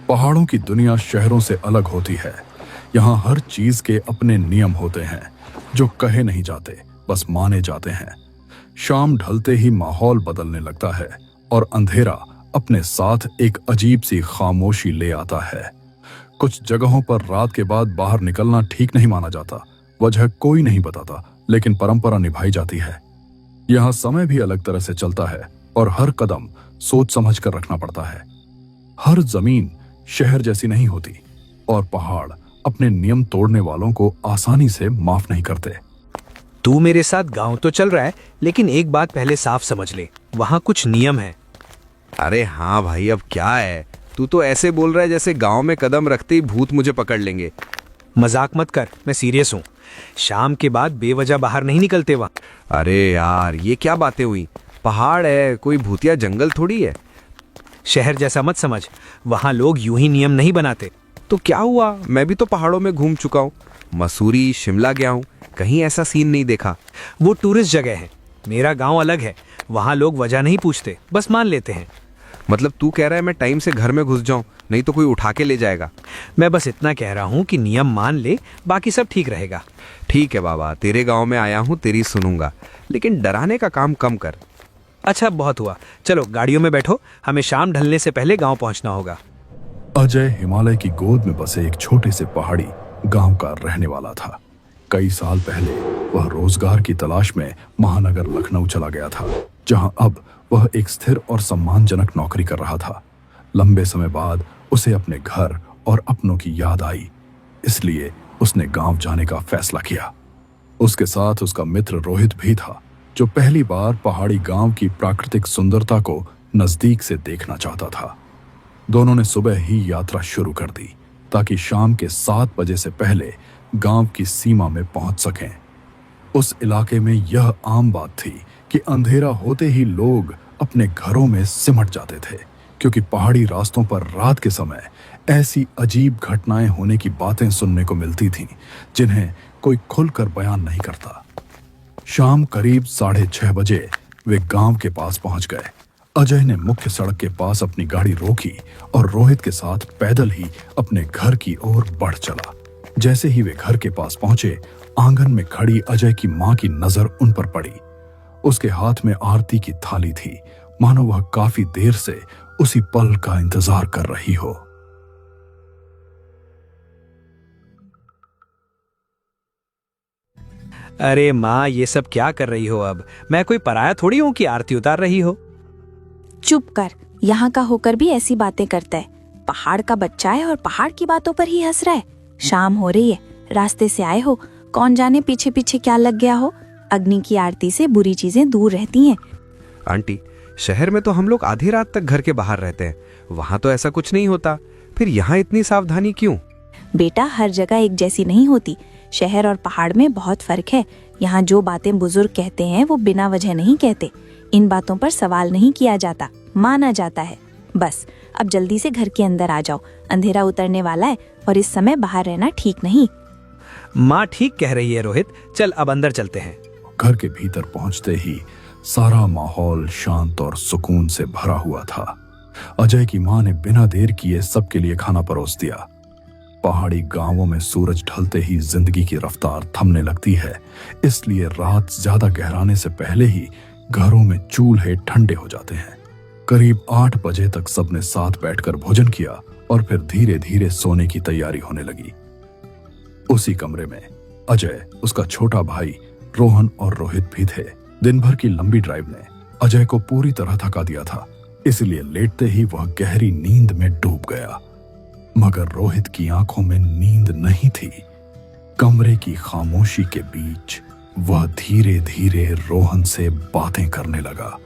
पहाड़ों की दुनिया शहरों से अलग होती है। यहाँ हर चीज के अपने नियम होते हैं जो कहे नहीं जाते, बस माने जाते हैं। शाम ढलते ही माहौल बदलने लगता है और अंधेरा अपने साथ एक अजीब सी खामोशी ले आता है। कुछ जगहों पर रात के बाद बाहर निकलना ठीक नहीं माना जाता। वजह कोई नहीं बताता, लेकिन परंपरा निभाई जाती है। यहाँ समय भी अलग तरह से चलता है और हर कदम सोच समझ कर रखना पड़ता है। हर जमीन शहर जैसी नहीं होती और पहाड़ अपने नियम तोड़ने वालों को आसानी से माफ नहीं करते। तू मेरे साथ गांव तो चल रहा है, लेकिन एक बात पहले साफ समझ ले, वहाँ कुछ नियम है। अरे हाँ भाई, अब क्या है? तू तो ऐसे बोल रहा है जैसे गांव में कदम रखते ही भूत मुझे पकड़ लेंगे। मजाक मत कर, मैं सीरियस हूँ। शाम के बाद बेवजह बाहर नहीं निकलते वहाँ। अरे यार, ये क्या बातें हुई? पहाड़ है, कोई भूतिया जंगल थोड़ी है। शहर जैसा मत समझ, वहाँ लोग यूं ही नियम नहीं बनाते। तो क्या हुआ? मैं भी तो पहाड़ों में घूम चुका हूँ, मसूरी, शिमला गया हूँ, कहीं ऐसा सीन नहीं देखा। वो टूरिस्ट जगह है, मेरा गांव अलग है। वहाँ लोग वजह नहीं पूछते, बस मान लेते हैं। मतलब तू कह रहा है मैं टाइम से घर में घुस जाऊं, नहीं तो कोई उठा के ले जाएगा? मैं बस इतना कह रहा हूँ कि नियम मान ले, बाकी सब ठीक रहेगा। ठीक है बाबा, तेरे गांव में आया हूँ, तेरी सुनूंगा, लेकिन डराने का काम कम कर। अच्छा, बहुत हुआ, चलो गाड़ियों में बैठो, हमें शाम ढलने से पहले गांव पहुंचना होगा। अजय हिमालय की गोद में बसे एक छोटे से पहाड़ी गांव का रहने वाला था। कई साल पहले वह रोजगार की तलाश में महानगर लखनऊ चला गया था, जहां अब वह एक स्थिर और सम्मानजनक नौकरी कर रहा था। लंबे समय बाद उसे अपने घर और अपनों की याद आई, इसलिए उसने गांव जाने का फैसला किया। उसके साथ उसका मित्र रोहित भी था, जो पहली बार पहाड़ी गांव की प्राकृतिक सुंदरता को नजदीक से देखना चाहता था। दोनों ने सुबह ही यात्रा शुरू कर दी ताकि शाम के 7 बजे से पहले गांव की सीमा में पहुंच सकें। उस इलाके में यह आम बात थी कि अंधेरा होते ही लोग अपने घरों में सिमट जाते थे, क्योंकि पहाड़ी रास्तों पर रात के समय ऐसी अजीब घटनाएं होने की बातें सुनने को मिलती थीं जिन्हें कोई खुलकर बयान नहीं करता। शाम करीब 6:30 बजे वे गांव के पास पहुंच गए। अजय ने मुख्य सड़क के पास अपनी गाड़ी रोकी और रोहित के साथ पैदल ही अपने घर की ओर बढ़ चला। जैसे ही वे घर के पास पहुंचे, आंगन में खड़ी अजय की मां की नजर उन पर पड़ी। उसके हाथ में आरती की थाली थी, मानो वह काफी देर से उसी पल का इंतजार कर रही हो। अरे माँ, ये सब क्या कर रही हो? अब मैं कोई पराया थोड़ी हूँ कि आरती उतार रही हो। चुप कर, यहाँ का होकर भी ऐसी बातें करता है। पहाड़ का बच्चा है और पहाड़ की बातों पर ही हंस रहा है। शाम हो रही है, रास्ते से आए हो, कौन जाने पीछे पीछे क्या लग गया हो। अग्नि की आरती से बुरी चीजें दूर रहती हैं। आंटी, शहर में तो हम लोग आधी रात तक घर के बाहर रहते हैं, वहां तो ऐसा कुछ नहीं होता, फिर यहाँ इतनी सावधानी क्यों? बेटा, हर जगह एक जैसी नहीं होती। शहर और पहाड़ में बहुत फर्क है। यहाँ जो बातें बुजुर्ग कहते हैं वो बिना वजह नहीं कहते। इन बातों पर सवाल नहीं किया जाता, माना जाता है। बस अब जल्दी से घर के अंदर आ जाओ, अंधेरा उतरने वाला है और इस समय बाहर रहना ठीक नहीं। माँ ठीक कह रही है रोहित, चल अब अंदर चलते हैं। घर के भीतर पहुंचते ही सारा माहौल शांत और सुकून से भरा हुआ था। अजय की मां ने बिना देर किए सबके लिए खाना परोस दिया। पहाड़ी गांवों में सूरज ढलते ही जिंदगी की रफ्तार थमने लगती है, इसलिए रात ज्यादा गहराने से पहले ही घरों में चूल्हे ठंडे हो जाते हैं। करीब 8 बजे तक सबने साथ बैठकर भोजन किया और फिर धीरे धीरे सोने की तैयारी होने लगी। उसी कमरे में अजय, उसका छोटा भाई रोहन और रोहित भी थे। दिन भर की लंबी ड्राइव ने अजय को पूरी तरह थका दिया था, इसलिए लेटते ही वह गहरी नींद में डूब गया। मगर रोहित की आंखों में नींद नहीं थी। कमरे की खामोशी के बीच वह धीरे धीरे रोहन से बातें करने लगा।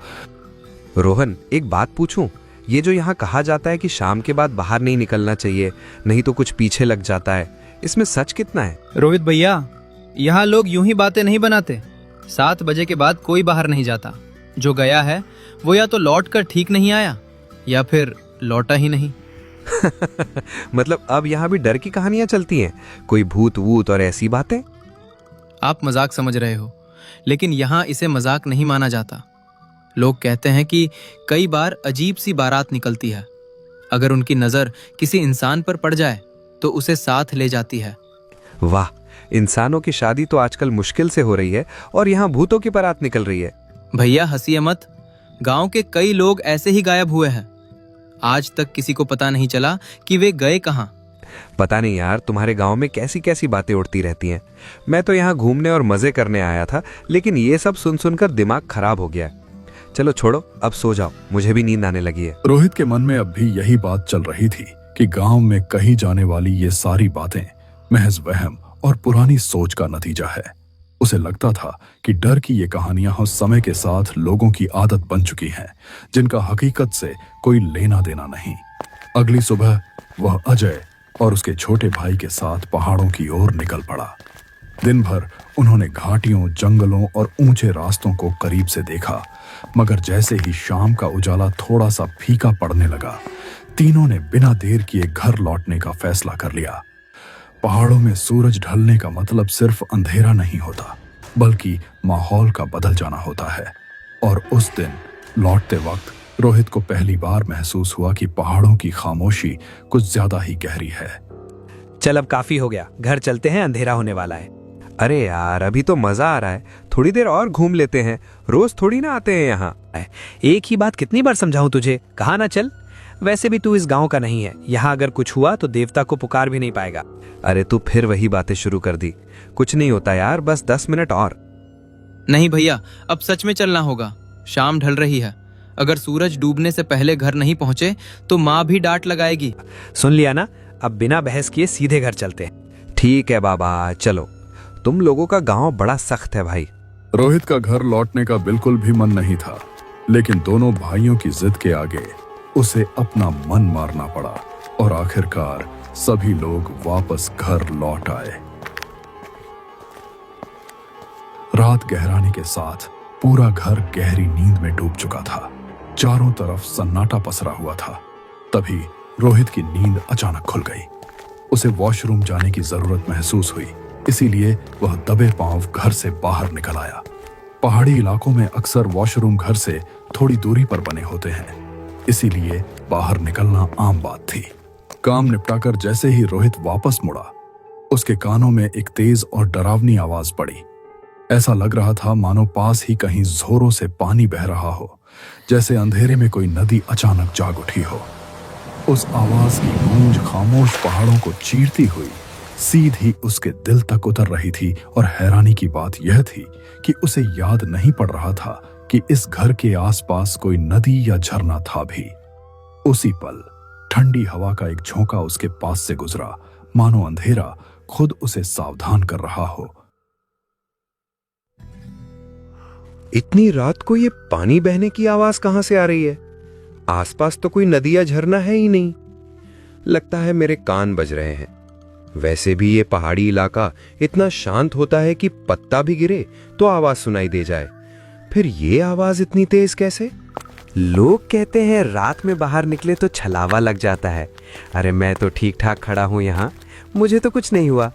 रोहन, एक बात पूछूं? ये जो यहाँ कहा जाता है कि शाम के बाद बाहर नहीं निकलना चाहिए, नहीं तो कुछ पीछे लग जाता है, इसमें सच कितना है? रोहित भैया, यहाँ लोग यूं ही बातें नहीं बनाते। 7 बजे के बाद कोई बाहर नहीं जाता। जो गया है वो या तो लौट कर ठीक नहीं आया या फिर लौटा ही नहीं। मतलब अब यहाँ भी डर की कहानियां चलती हैं, कोई भूत वूत और ऐसी बातें? आप मजाक समझ रहे हो, लेकिन यहाँ इसे मजाक नहीं माना जाता। लोग कहते हैं कि कई बार अजीब सी बारात निकलती है, अगर उनकी नजर किसी इंसान पर पड़ जाए तो उसे साथ ले जाती है। वाह, इंसानों की शादी तो आजकल मुश्किल से हो रही है और यहाँ भूतों की बारात निकल रही है। भैया हंसिए मत, गांव के कई लोग ऐसे ही गायब हुए हैं। आज तक किसी को पता नहीं चला कि वे गए कहाँ। पता नहीं यार, तुम्हारे गांव में कैसी कैसी बातें उड़ती रहती हैं। मैं तो यहाँ घूमने और मजे करने आया था, लेकिन ये सब सुन सुनकर दिमाग खराब हो गया। चलो छोड़ो, अब सो जाओ, मुझे भी नींद आने लगी है। रोहित के मन में अब भी यही बात चल रही थी कि गांव में कही जाने वाली ये सारी बातें महज वहम और पुरानी सोच का नतीजा है। उसे लगता था कि डर की ये कहानियां समय के साथ लोगों की आदत बन चुकी हैं, जिनका हकीकत से कोई लेना देना नहीं। अगली सुबह वह अजय और उसके छोटे भाई के साथ पहाड़ों की ओर निकल पड़ा। दिन भर उन्होंने घाटियों, जंगलों और ऊंचे रास्तों को करीब से देखा, मगर जैसे ही शाम का उजाला थोड़ा सा फीका पड़ने लगा, तीनों ने बिना देर किए घर लौटने का फैसला कर लिया। पहाड़ों में सूरज ढलने का मतलब सिर्फ अंधेरा नहीं होता, बल्कि माहौल का बदल जाना होता है। और उस दिन लौटते वक्त रोहित को पहली बार महसूस हुआ कि पहाड़ों की खामोशी कुछ ज्यादा ही गहरी है। चल अब काफी हो गया, घर चलते हैं, अंधेरा होने वाला है। अरे यार, अभी तो मजा आ रहा है, थोड़ी देर और घूम लेते हैं। रोज थोड़ी ना आते हैं यहाँ। एक ही बात कितनी बार समझाऊं तुझे, कहा ना चल। वैसे भी तू इस गांव का नहीं है, यहाँ अगर कुछ हुआ तो देवता को पुकार भी नहीं पाएगा। अरे तू फिर वही बातें शुरू कर दी। कुछ नहीं होता यार, बस 10 मिनट और। नहीं भैया, अब सच में चलना होगा। शाम ढल रही है, अगर सूरज डूबने से पहले घर नहीं पहुंचे तो माँ भी डांट लगाएगी। सुन लिया ना, अब बिना बहस किए सीधे घर चलते हैं। ठीक है बाबा, चलो। तुम लोगों का गांव बड़ा सख्त है भाई। रोहित का घर लौटने का बिल्कुल भी मन नहीं था, लेकिन दोनों भाइयों की जिद के आगे उसे अपना मन मारना पड़ा और आखिरकार सभी लोग वापस घर लौट आए। रात गहराने के साथ पूरा घर गहरी नींद में डूब चुका था। चारों तरफ सन्नाटा पसरा हुआ था। तभी रोहित की नींद अचानक खुल गई। उसे वॉशरूम जाने की जरूरत महसूस हुई, इसीलिए वह दबे पांव घर से बाहर निकल आया। पहाड़ी इलाकों में अक्सर वॉशरूम घर से थोड़ी दूरी पर बने होते हैं, इसीलिए बाहर निकलना आम बात थी। काम निपटाकर जैसे ही रोहित वापस मुड़ा, उसके कानों में एक तेज और डरावनी आवाज पड़ी। ऐसा लग रहा था मानो पास ही कहीं जोरों से पानी बह रहा हो, जैसे अंधेरे में कोई नदी अचानक जाग उठी हो। उस आवाज की गूंज खामोश पहाड़ों को चीरती हुई सीधी उसके दिल तक उतर रही थी। और हैरानी की बात यह थी कि उसे याद नहीं पड़ रहा था कि इस घर के आसपास कोई नदी या झरना था भी। उसी पल ठंडी हवा का एक झोंका उसके पास से गुजरा, मानो अंधेरा खुद उसे सावधान कर रहा हो। इतनी रात को ये पानी बहने की आवाज कहां से आ रही है? आसपास तो कोई नदी या झरना है ही नहीं। लगता है मेरे कान बज रहे हैं। वैसे भी ये पहाड़ी इलाका इतना शांत होता है कि पत्ता भी गिरे तो आवाज सुनाई दे जाए, फिर ये आवाज इतनी तेज कैसे? लोग कहते हैं रात में बाहर निकले तो छलावा लग जाता है। अरे मैं तो ठीक ठाक खड़ा हूं यहाँ, मुझे तो कुछ नहीं हुआ।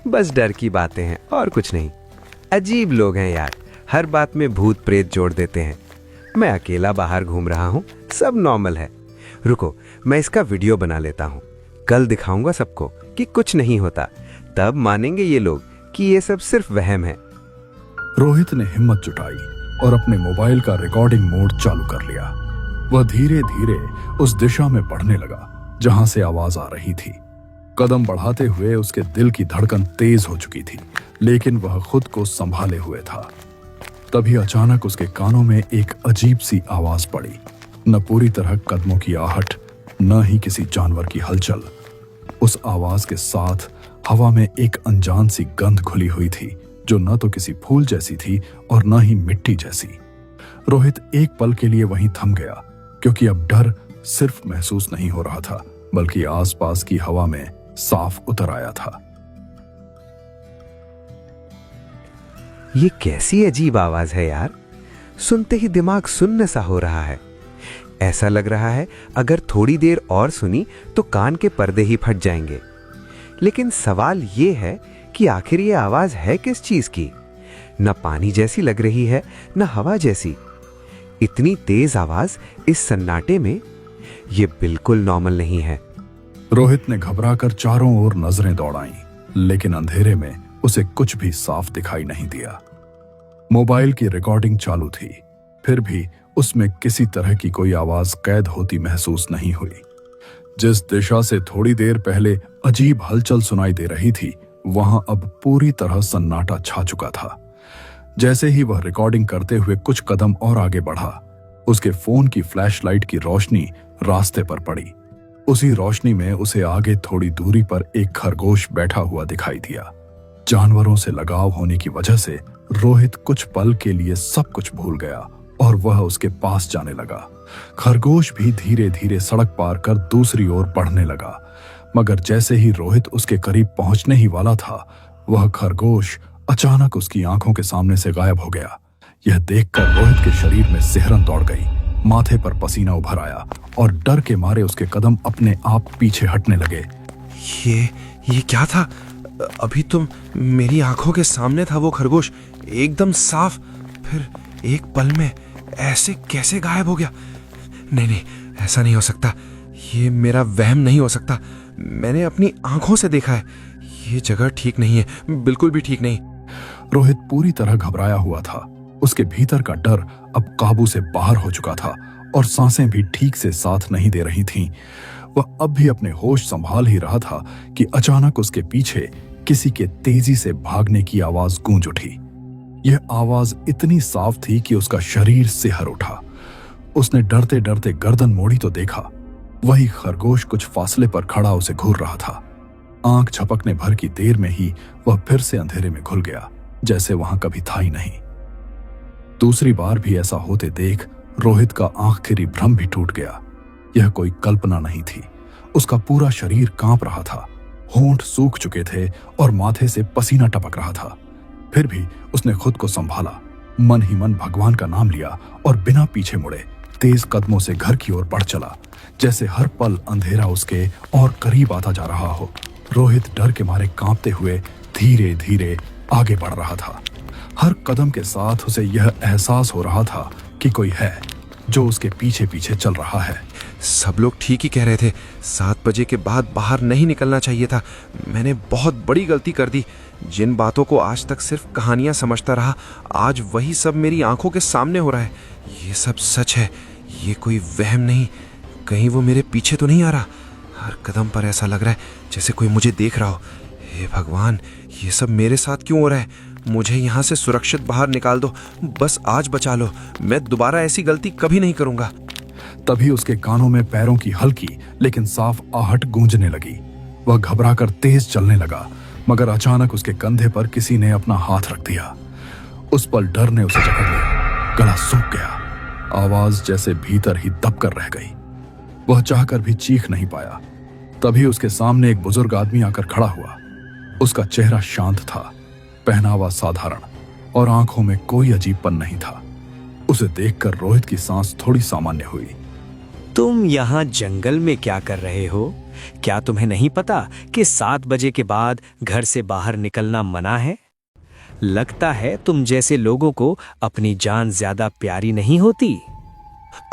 बस डर की बातें हैं और कुछ नहीं। अजीब लोग हैं यार, हर बात में भूत प्रेत जोड़ देते हैं। मैं अकेला बाहर घूम रहा हूँ, सब नॉर्मल है। रुको, मैं इसका वीडियो बना लेता हूँ, कल दिखाऊंगा सबको कि कुछ नहीं होता, तब मानेंगे ये लोग कि ये सब सिर्फ वहम है। रोहित ने हिम्मत जुटाई और अपने मोबाइल का रिकॉर्डिंग मोड चालू कर लिया। वह धीरे धीरे उस दिशा में बढ़ने लगा जहां से आवाज आ रही थी। कदम बढ़ाते हुए उसके दिल की धड़कन तेज हो चुकी थी, लेकिन वह खुद को संभाले हुए था। तभी अचानक उसके कानों में एक अजीब सी आवाज पड़ी। न पूरी तरह कदमों की आहट, न ही किसी जानवर की हलचल। उस आवाज के साथ हवा में एक अनजान सी गंध घुली हुई थी, जो न तो किसी फूल जैसी थी और न ही मिट्टी जैसी। रोहित एक पल के लिए वहीं थम गया, क्योंकि अब डर सिर्फ महसूस नहीं हो रहा था, बल्कि आसपास की हवा में साफ उतर आया था। ये कैसी अजीब आवाज है यार, सुनते ही दिमाग सुन्न सा हो रहा है। ऐसा लग रहा है अगर थोड़ी देर और सुनी तो कान के पर्दे ही फट जाएंगे। लेकिन सवाल ये है कि आखिर ये आवाज है किस चीज की? न पानी जैसी लग रही है, न हवा जैसी। इतनी तेज आवाज इस सन्नाटे में। ये बिल्कुल नॉर्मल नहीं है। रोहित ने घबराकर चारों ओर नजरें दौड़ाईं, लेकिन अंधेरे में उसे कुछ भी साफ दिखाई नहीं दिया। मोबाइल की रिकॉर्डिंग चालू थी, फिर भी उसमें किसी तरह की कोई आवाज कैद होती महसूस नहीं हुई। जिस दिशा से थोड़ी देर पहले अजीब हलचल सुनाई दे रही थी, वहां अब पूरी तरह सन्नाटा छा चुका था। जैसे ही वह रिकॉर्डिंग करते हुए कुछ कदम और आगे बढ़ा, उसके फोन की फ्लैशलाइट की रोशनी रास्ते पर पड़ी। उसी रोशनी में उसे आगे थोड़ी दूरी पर एक खरगोश बैठा हुआ दिखाई दिया। जानवरों से लगाव होने की वजह से रोहित कुछ पल के लिए सब कुछ भूल गया और वह उसके पास जाने लगा। खरगोश भी धीरे धीरे सड़क पार कर दूसरी ओर बढ़ने लगा, मगर जैसे ही रोहित उसके करीब पहुंचने ही वाला था, वह खरगोश अचानक उसकी आंखों के सामने से गायब हो गया। यह देखकर रोहित के शरीर में सिहरन दौड़ गई, माथे पर पसीना उभर आया और डर के मारे उसके कदम अपने आप पीछे हटने लगे। ये क्या था? अभी तो मेरी आंखों के सामने था वो खरगोश, एकदम साफ, फिर एक पल में ऐसे कैसे गायब हो गया? नहीं, ऐसा नहीं हो सकता। ये मेरा वहम नहीं हो सकता। मैंने अपनी आंखों से देखा है। ये जगह ठीक नहीं है, बिल्कुल भी ठीक नहीं। रोहित पूरी तरह घबराया हुआ था। उसके भीतर का डर अब काबू से बाहर हो चुका था और सांसें भी ठीक से साथ नहीं दे रही थीं। वह अब भी अपने होश संभाल ही रहा था कि अचानक उसके पीछे किसी के तेजी से भागने की आवाज गूंज उठी। यह आवाज इतनी साफ थी कि उसका शरीर सिहर उठा। उसने डरते डरते गर्दन मोड़ी तो देखा, वही खरगोश कुछ फासले पर खड़ा उसे घूर रहा था। आंख झपकने भर की देर में ही वह फिर से अंधेरे में घुल गया, जैसे वहां कभी था ही नहीं। दूसरी बार भी ऐसा होते देख रोहित का आखिरी भ्रम भी टूट गया। यह कोई कल्पना नहीं थी। उसका पूरा शरीर कांप रहा था, होंठ सूख चुके थे और माथे से पसीना टपक रहा था। फिर भी उसने खुद को संभाला, मन ही मन भगवान का नाम लिया और बिना पीछे मुड़े तेज कदमों से घर की ओर बढ़ चला, जैसे हर पल अंधेरा उसके और करीब आता जा रहा हो। रोहित डर के मारे कांपते हुए धीरे धीरे आगे बढ़ रहा था। हर कदम के साथ उसे यह एहसास हो रहा था कि कोई है जो उसके पीछे पीछे चल रहा है। सब लोग ठीक ही कह रहे थे, 7 बजे के बाद बाहर नहीं निकलना चाहिए था। मैंने बहुत बड़ी गलती कर दी। जिन बातों को आज तक सिर्फ कहानियां समझता रहा, आज वही सब मेरी आंखों के सामने हो रहा है। ये सब सच है, ये कोई वहम नहीं। कहीं वो मेरे पीछे तो नहीं आ रहा? हर कदम पर ऐसा लग रहा है जैसे कोई मुझे देख रहा हो। हे भगवान, ये सब मेरे साथ क्यों हो रहा है? मुझे यहाँ से सुरक्षित बाहर निकाल दो, बस आज बचा लो। मैं दोबारा ऐसी गलती कभी नहीं करूंगा। तभी उसके कानों में पैरों की हल्की लेकिन साफ आहट गूंजने लगी। वह घबराकर तेज चलने लगा, मगर अचानक उसके कंधे पर किसी ने अपना हाथ रख दिया। उस पल डर ने उसे जकड़ लिया, गला सूख गया, आवाज जैसे भीतर ही दब कर रह गई। वह चाहकर भी चीख नहीं पाया। तभी उसके सामने एक बुजुर्ग आदमी आकर खड़ा हुआ। उसका चेहरा शांत था, पहनावा साधारण और आंखों में कोई अजीबपन नहीं था। उसे देखकर रोहित की सांस थोड़ी सामान्य हुई। तुम यहाँ जंगल में क्या कर रहे हो? क्या तुम्हें नहीं पता कि 7 बजे के बाद घर से बाहर निकलना मना है? लगता है तुम जैसे लोगों को अपनी जान ज्यादा प्यारी नहीं होती।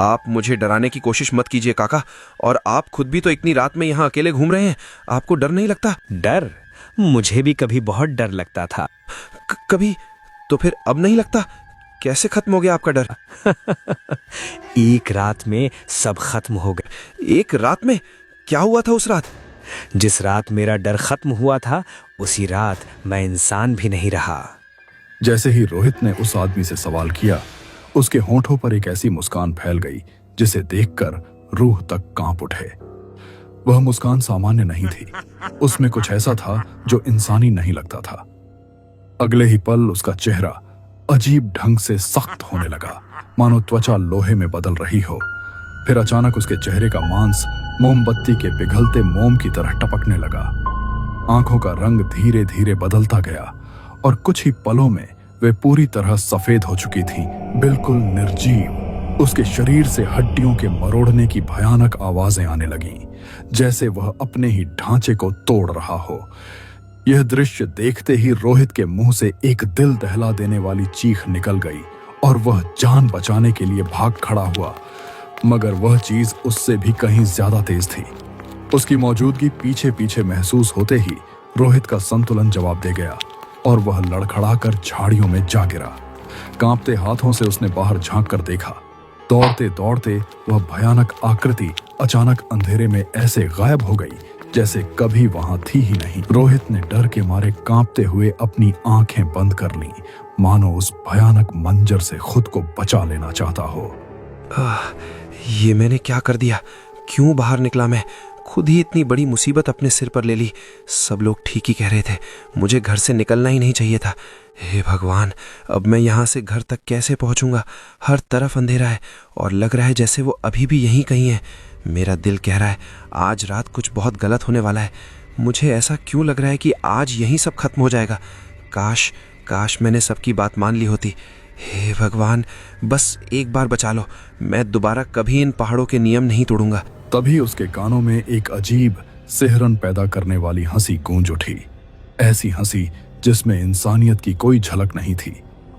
आप मुझे डराने की कोशिश मत कीजिए काका, और आप खुद भी तो इतनी रात में यहाँ अकेले घूम रहे हैं। आपको डर नहीं लगता? डर? मुझे भी कभी बहुत डर लगता था। कभी? तो फिर अब नहीं लगता? कैसे खत्म हो गया आपका डर? एक रात में सब खत्म हो गया। एक रात में? क्या हुआ था उस रात? जिस रात मेरा डर खत्म हुआ था, उसी रात मैं इंसान भी नहीं रहा। जैसे ही रोहित ने उस आदमी से सवाल किया, उसके होंठों पर एक ऐसी मुस्कान फैल गई जिसे देखकर रूह तक कांप उठे। वह मुस्कान सामान्य नहीं थी, उसमें कुछ ऐसा था जो इंसानी नहीं लगता था। अगले ही पल उसका चेहरा अजीब ढंग से सख्त होने लगा, मानो त्वचा लोहे में बदल रही हो। फिर अचानक उसके चेहरे का मांस मोमबत्ती के पिघलते मोम की तरह टपकने लगा। आंखों का रंग धीरे धीरे बदलता गया और कुछ ही पलों में वे पूरी तरह सफेद हो चुकी थीं, बिल्कुल निर्जीव। उसके शरीर से हड्डियों के मरोड़ने की भयानक आवाजें आने लगीं, जैसे वह अपने ही ढांचे को तोड़ रहा हो। यह दृश्य देखते ही रोहित के मुंह से एक दिल दहला देने वाली चीख निकल गई और वह जान बचाने के लिए भाग खड़ा हुआ। मगर वह चीज उससे भी कहीं ज्यादा तेज थी। उसकी मौजूदगी पीछे पीछे महसूस होते ही रोहित का संतुलन जवाब दे गया और वह लड़खड़ाकर झाड़ियों में जा गिरा। कांपते हाथों से उसने बाहर झांक कर देखा। दौड़ते दौड़ते वह भयानक आकृति अचानक अंधेरे में ऐसे गायब हो गई जैसे कभी वहां थी ही नहीं। रोहित ने डर के मारे कांपते हुए अपनी आंखें बंद कर लीं, मानो उस भयानक मंजर से खुद को बचा लेना चाहता हो। ये मैंने क्या कर दिया? क्यों बाहर निकला मैं? खुद ही इतनी बड़ी मुसीबत अपने सिर पर ले ली। सब लोग ठीक ही कह रहे थे, मुझे घर से निकलना ही नहीं चाहिए था। हे भगवान, अब मैं यहाँ से घर तक कैसे पहुँचूंगा? हर तरफ अंधेरा है और लग रहा है जैसे वो अभी भी यहीं कहीं है। मेरा दिल कह रहा है आज रात कुछ बहुत गलत होने वाला है। मुझे ऐसा क्यों लग रहा है कि आज यहीं सब खत्म हो जाएगा? काश मैंने सबकी बात मान ली होती। हे भगवान, बस एक बार बचा लो। मैं दोबारा कभी इन पहाड़ों के नियम नहीं तोड़ूंगा। तभी उसके कानों में एक अजीब सिहरन पैदा करने वाली हंसी गूंज उठी। ऐसी हंसी जिसमें इंसानियत की कोई झलक नहीं थी।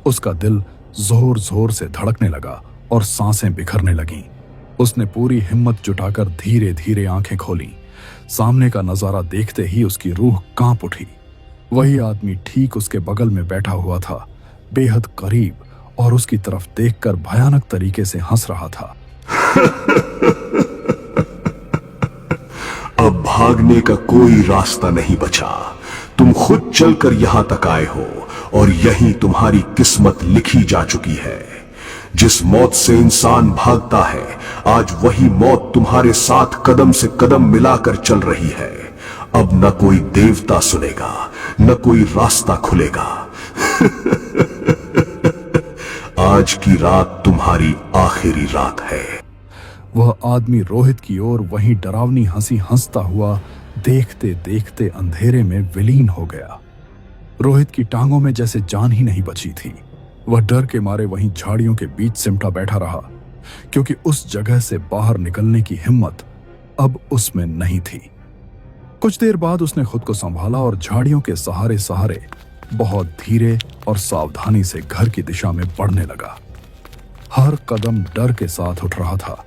उसका दिल जोर जोर से धड़कने लगा और सांसें बिखरने लगीं। उसने पूरी हिम्मत जुटाकर धीरे धीरे आंखें खोलीं। सामने का नजारा देखते ही उसकी रूह कांप उठी। वही आदमी ठीक उसके बगल में बैठा हुआ था, बेहद करीब, और उसकी तरफ देखकर भयानक तरीके से हंस रहा था। अब भागने का कोई रास्ता नहीं बचा। तुम खुद चलकर यहां तक आए हो और यहीं तुम्हारी किस्मत लिखी जा चुकी है। जिस मौत से इंसान भागता है, आज वही मौत तुम्हारे साथ कदम से कदम मिलाकर चल रही है। अब न कोई देवता सुनेगा, न कोई रास्ता खुलेगा। आज की रात तुम्हारी आखिरी रात है। वह आदमी रोहित की ओर वही डरावनी हंसी हंसता हुआ देखते देखते अंधेरे में विलीन हो गया। रोहित की टांगों में जैसे जान ही नहीं बची थी। वह डर के मारे वहीं झाड़ियों के बीच सिमटा बैठा रहा, क्योंकि उस जगह से बाहर निकलने की हिम्मत अब उसमें नहीं थी। कुछ देर बाद उसने खुद को संभाला और झाड़ियों के सहारे सहारे बहुत धीरे और सावधानी से घर की दिशा में बढ़ने लगा। हर कदम डर के साथ उठ रहा था।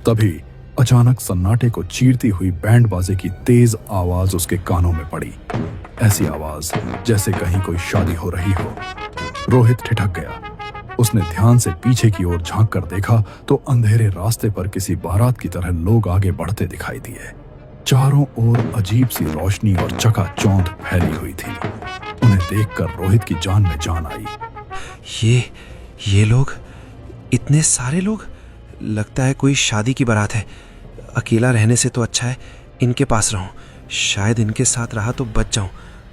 तभी अचानक सन्नाटे को चीरती हुई बैंड बाजे की तेज आवाज उसके कानों में पड़ी। ऐसी आवाज जैसे कहीं कोई शादी हो रही हो। रोहित ठिठक गया। उसने ध्यान से पीछे की ओर झांक कर देखा तो अंधेरे रास्ते पर किसी बारात की तरह लोग आगे बढ़ते दिखाई दिए। चारों ओर अजीब सी रोशनी और चकाचौंध फैली हुई थी। उन्हें देखकर रोहित की जान में जान आई। ये लोग, इतने सारे लोग, लगता है कोई शादी की बारात है। अकेला रहने से तो अच्छा है इनके पास रहूं। शायद इनके साथ रहा तो बच जाऊं।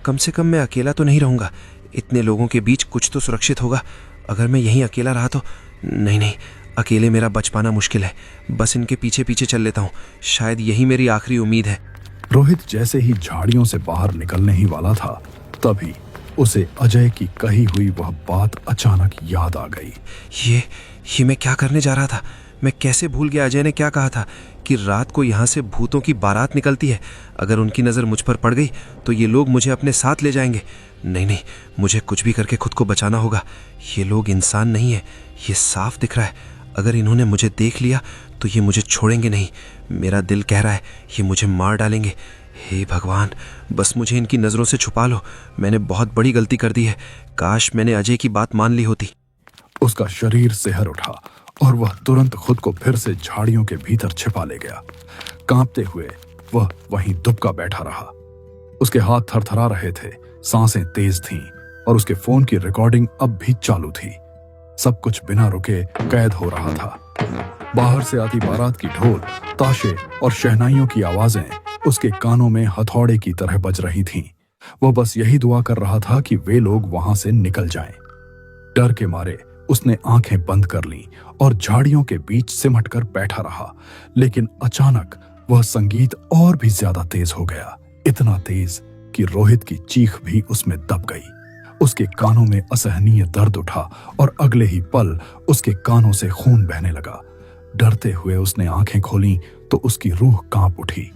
कम से कम मैं अकेला तो नहीं रहूंगा। इतने लोगों के बीच कुछ तो सुरक्षित होगा। अगर मैं यहीं अकेला रहा तो नहीं, अकेले मेरा बच पाना मुश्किल है। बस इनके पीछे पीछे चल लेता हूँ। शायद यही मेरी आखिरी उम्मीद है। रोहित जैसे ही झाड़ियों से बाहर निकलने ही वाला था, तभी उसे अजय की कही हुई वह बात अचानक याद आ गई। ये मैं क्या करने जा रहा था? मैं कैसे भूल गया अजय ने क्या कहा था कि रात को यहाँ से भूतों की बारात निकलती है। अगर उनकी नज़र मुझ पर पड़ गई तो ये लोग मुझे अपने साथ ले जाएंगे। नहीं, मुझे कुछ भी करके खुद को बचाना होगा। ये लोग इंसान नहीं है, ये साफ दिख रहा है। अगर इन्होंने मुझे देख लिया तो ये मुझे छोड़ेंगे नहीं। मेरा दिल कह रहा है ये मुझे मार डालेंगे। हे भगवान, बस मुझे इनकी नज़रों से छुपा लो। मैंने बहुत बड़ी गलती कर दी है। काश मैंने अजय की बात मान ली होती। उसका शरीर सिहर उठा और वह तुरंत खुद को फिर से झाड़ियों के भीतर छिपा ले गया। कांपते हुए वह वहीं दुबका बैठा रहा। उसके हाथ थरथरा रहे थे, सांसें तेज थीं और उसके फोन की रिकॉर्डिंग अब भी चालू थी। सब कुछ बिना रुके कैद हो रहा था। बाहर से आती बारात की ढोल, ताशे और शहनाइयों की आवाजें उसके कानों में हथौड़े की तरह बज रही थीं। वह बस यही दुआ कर रहा था कि वे लोग वहां से निकल जाएं। डर के मारे उसने आंखें बंद कर लीं और झाड़ियों के बीच सिमटकर बैठा रहा। लेकिन अचानक वह संगीत और भी ज्यादा तेज हो गया, इतना तेज कि रोहित की चीख भी उसमें दब गई। उसके कानों में असहनीय दर्द उठा और अगले ही पल उसके कानों से खून बहने लगा। डरते हुए उसने आंखें खोलीं तो उसकी रूह कांप उठी।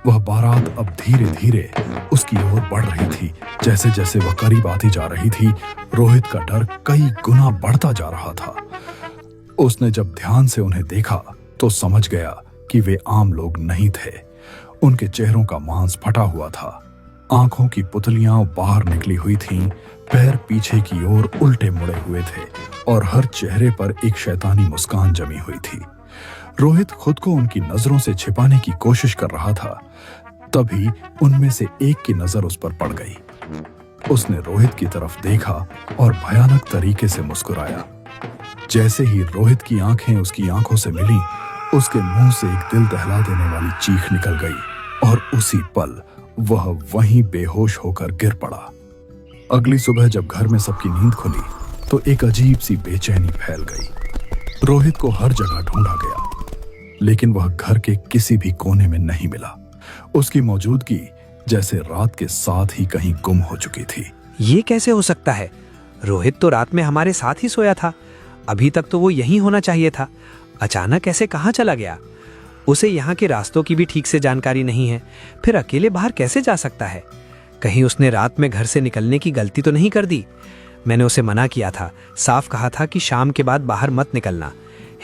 वह बारात अब धीरे धीरे उसकी ओर बढ़ रही थी। जैसे जैसे वह करीब आती जा रही थी, रोहित का डर कई गुना बढ़ता जा रहा था। उसने जब ध्यान से उन्हें देखा तो समझ गया कि वे आम लोग नहीं थे। उनके चेहरों का मांस फटा हुआ था, आंखों की पुतलियां बाहर निकली हुई थीं, पैर पीछे की ओर उल्टे मुड़े हुए थे और हर चेहरे पर एक शैतानी मुस्कान जमी हुई थी। रोहित खुद को उनकी नजरों से छिपाने की कोशिश कर रहा था, तभी उनमें से एक की नजर उस पर पड़ गई। उसने रोहित की तरफ देखा और भयानक तरीके से मुस्कुराया। जैसे ही रोहित की आंखें उसकी आंखों से मिली, उसके मुंह से एक दिल दहला देने वाली चीख निकल गई और उसी पल वह वहीं बेहोश होकर गिर पड़ा। अगली सुबह जब घर में सबकी नींद खुली तो एक अजीब सी बेचैनी फैल गई। रोहित को हर जगह ढूंढा गया, लेकिन वह घर के किसी भी कोने में नहीं मिला। उसकी मौजूदगी जैसे रात के साथ ही कहीं गुम हो चुकी थी। ये कैसे हो सकता है? रोहित तो रात में हमारे साथ ही सोया था, अभी तक तो वो यहीं होना चाहिए था। अचानक ऐसे कहाँ चला गया? उसे यहाँ के रास्तों की भी ठीक से जानकारी नहीं है, फिर अकेले बाहर कैसे जा सकता है? कहीं उसने रात में घर से निकलने की गलती तो नहीं कर दी? मैंने उसे मना किया था, साफ कहा था कि शाम के बाद बाहर मत निकलना।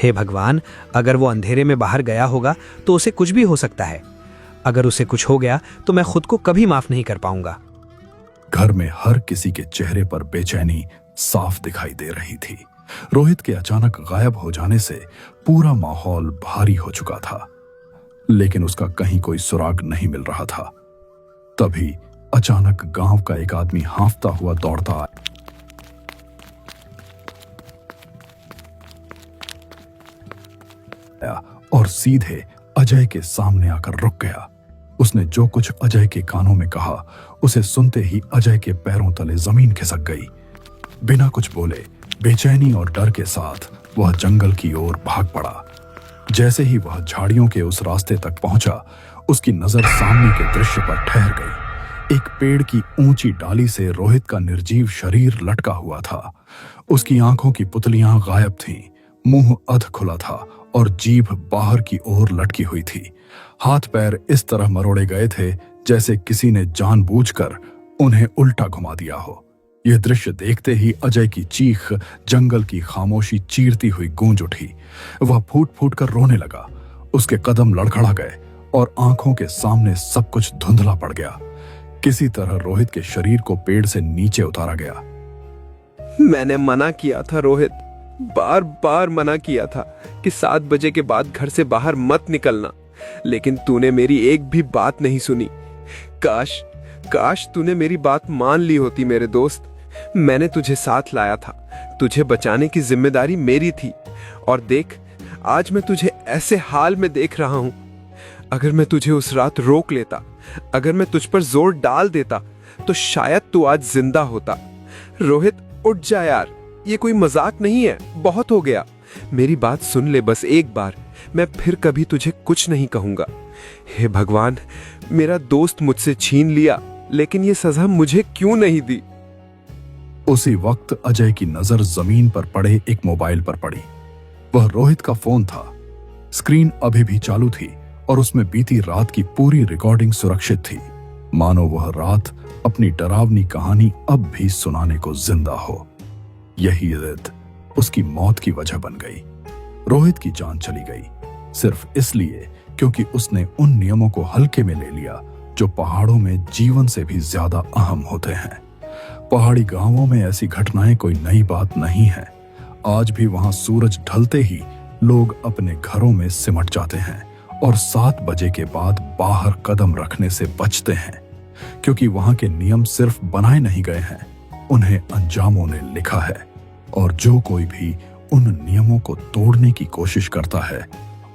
हे भगवान, अगर वो अंधेरे में बाहर गया होगा तो उसे कुछ भी हो सकता है। अगर उसे कुछ हो गया तो मैं खुद को कभी माफ नहीं कर पाऊंगा। घर में हर किसी के चेहरे पर बेचैनी साफ दिखाई दे रही थी। रोहित के अचानक गायब हो जाने से पूरा माहौल भारी हो चुका था, लेकिन उसका कहीं कोई सुराग नहीं मिल रहा था। तभी अचानक गांव का एक आदमी हांफता हुआ दौड़ता आया और सीधे अजय के सामने आकर रुक गया। उसने जो कुछ अजय के कानों में कहा, उसे सुनते ही अजय के पैरों तले जमीन खिसक गई। बिना कुछ बोले, बेचैनी और डर के साथ वह जंगल की ओर भाग पड़ा। जैसे ही वह झाड़ियों के उस रास्ते तक पहुंचा, उसकी नजर सामने के दृश्य पर ठहर गई। एक पेड़ की ऊंची डाली से रोहित का निर्जीव शरीर लटका हुआ था। उसकी आंखों की पुतलियां गायब थीं, मुंह अध खुला था और जीभ बाहर की ओर लटकी हुई थी। हाथ पैर इस तरह मरोड़े गए थे जैसे किसी ने जानबूझकर उन्हें उल्टा घुमा दिया हो। यह दृश्य देखते ही अजय की चीख जंगल की खामोशी चीरती हुई गूंज उठी। वह फूट फूट कर रोने लगा। उसके कदम लड़खड़ा गए और आंखों के सामने सब कुछ धुंधला पड़ गया। किसी तरह रोहित के शरीर को पेड़ से नीचे उतारा गया। मैंने मना किया था रोहित, बार बार मना किया था कि 7 बजे के बाद घर से बाहर मत निकलना, लेकिन तूने मेरी एक भी बात नहीं सुनी। काश तूने मेरी बात मान ली होती मेरे दोस्त। मैंने तुझे साथ लाया था, तुझे बचाने की जिम्मेदारी मेरी थी, और देख आज मैं तुझे ऐसे हाल में देख रहा हूं। अगर मैं तुझे उस रात रोक लेता, अगर मैं तुझ पर जोर डाल देता, तो शायद तू आज जिंदा होता। रोहित उठ जा यार, ये कोई मजाक नहीं है, बहुत हो गया। मेरी बात सुन ले बस एक बार, मैं फिर कभी तुझे कुछ नहीं कहूंगा। हे भगवान, मेरा दोस्त मुझसे छीन लिया, लेकिन ये सजा मुझे क्यों नहीं दी? उसी वक्त अजय की नजर जमीन पर पड़े एक मोबाइल पर पड़ी। वह रोहित का फोन था। स्क्रीन अभी भी चालू थी और उसमें बीती रात की पूरी रिकॉर्डिंग सुरक्षित थी, मानो वह रात अपनी डरावनी कहानी अब भी सुनाने को जिंदा हो। यही जिद उसकी मौत की वजह बन गई। रोहित की जान चली गई सिर्फ इसलिए क्योंकि उसने उन नियमों को हल्के में ले लिया जो पहाड़ों में जीवन से भी ज्यादा अहम होते हैं। पहाड़ी गांवों में ऐसी घटनाएं कोई नई बात नहीं है। आज भी वहां सूरज ढलते ही लोग अपने घरों में सिमट जाते हैं और 7 बजे के बाद बाहर कदम रखने से बचते हैं, क्योंकि वहां के नियम सिर्फ बनाए नहीं गए हैं, उन्हें अंजामों ने लिखा है। और जो कोई भी उन नियमों को तोड़ने की कोशिश करता है,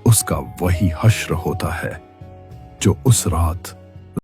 उसका वही हश्र होता है जो उस रात